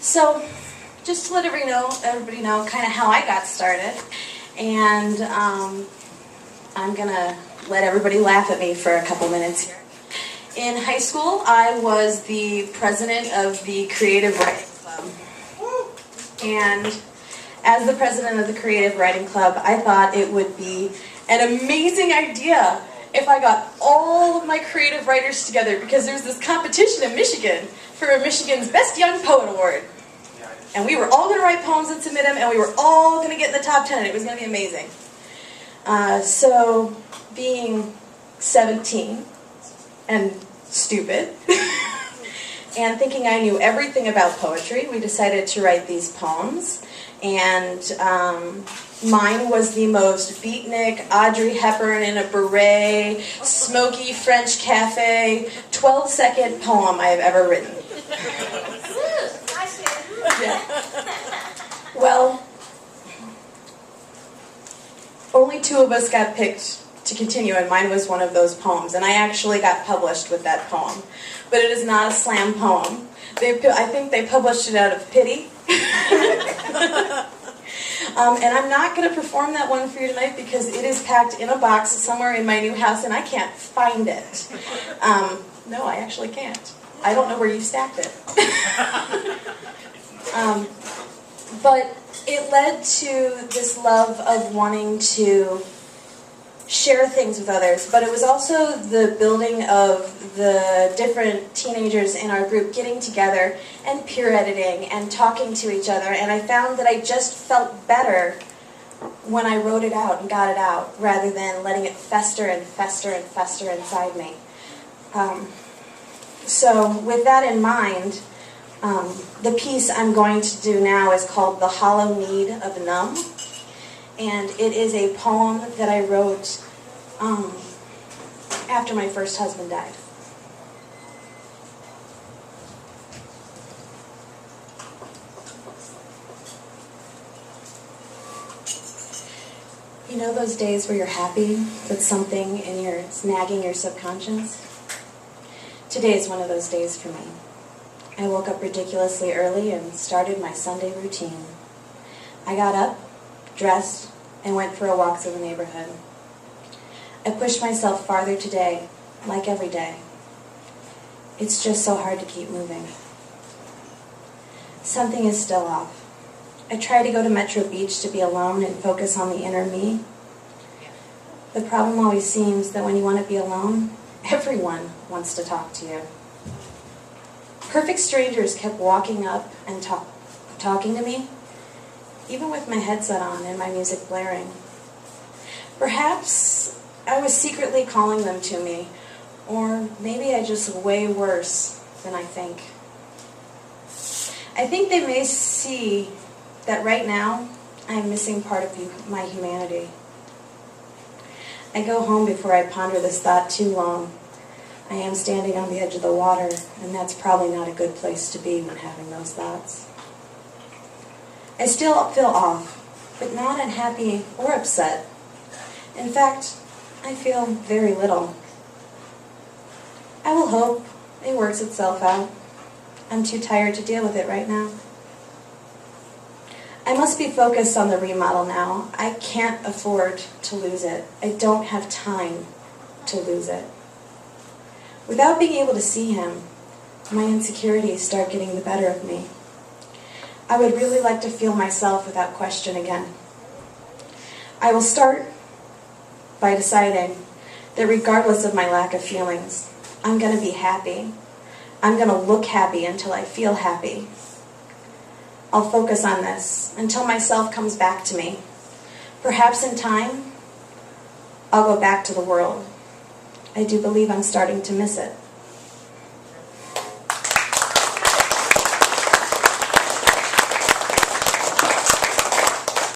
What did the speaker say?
So, just to let everybody know kind of how I got started, and I'm gonna let everybody laugh at me for a couple minutes here. In high school, I was the president of the Creative Writing Club, and as the president of the Creative Writing Club, I thought it would be an amazing idea if I got all of my creative writers together, because there's this competition in Michigan for Michigan's Best Young Poet Award. And we were all going to write poems and submit them, and we were all going to get in the top 10, and it was going to be amazing. So, being 17 and stupid, and thinking I knew everything about poetry, we decided to write these poems. And mine was the most beatnik, Audrey Hepburn in a beret, smoky French cafe, 12-second poem I have ever written. Yeah. Well, only 2 of us got picked to continue, and mine was one of those poems. And I actually got published with that poem. But it is not a slam poem. I think they published it out of pity. And I'm not going to perform that one for you tonight because it is packed in a box somewhere in my new house and I can't find it. No, I actually can't. I don't know where you stacked it. But it led to this love of wanting to share things with others, but it was also the building of the different teenagers in our group getting together and peer editing and talking to each other, and I found that I just felt better when I wrote it out and got it out, rather than letting it fester and fester and fester inside me. So with that in mind, the piece I'm going to do now is called The Hollow Need of Numb. And it is a poem that I wrote after my first husband died. You know those days where you're happy with something and it's nagging your subconscious? Today is one of those days for me. I woke up ridiculously early and started my Sunday routine. I got up, dressed, and went for a walk through the neighborhood. I pushed myself farther today, like every day. It's just so hard to keep moving. Something is still off. I try to go to Metro Beach to be alone and focus on the inner me. The problem always seems that when you want to be alone, everyone wants to talk to you. Perfect strangers kept walking up and talking to me, even with my headset on and my music blaring. Perhaps I was secretly calling them to me, or maybe I just way worse than I think. I think they may see that right now I'm missing part of my humanity. I go home before I ponder this thought too long. I am standing on the edge of the water, and that's probably not a good place to be when having those thoughts. I still feel off, but not unhappy or upset. In fact, I feel very little. I will hope it works itself out. I'm too tired to deal with it right now. I must be focused on the remodel now. I can't afford to lose it. I don't have time to lose it. Without being able to see him, my insecurities start getting the better of me. I would really like to feel myself without question again. I will start by deciding that regardless of my lack of feelings, I'm going to be happy. I'm going to look happy until I feel happy. I'll focus on this until myself comes back to me. Perhaps in time, I'll go back to the world. I do believe I'm starting to miss it.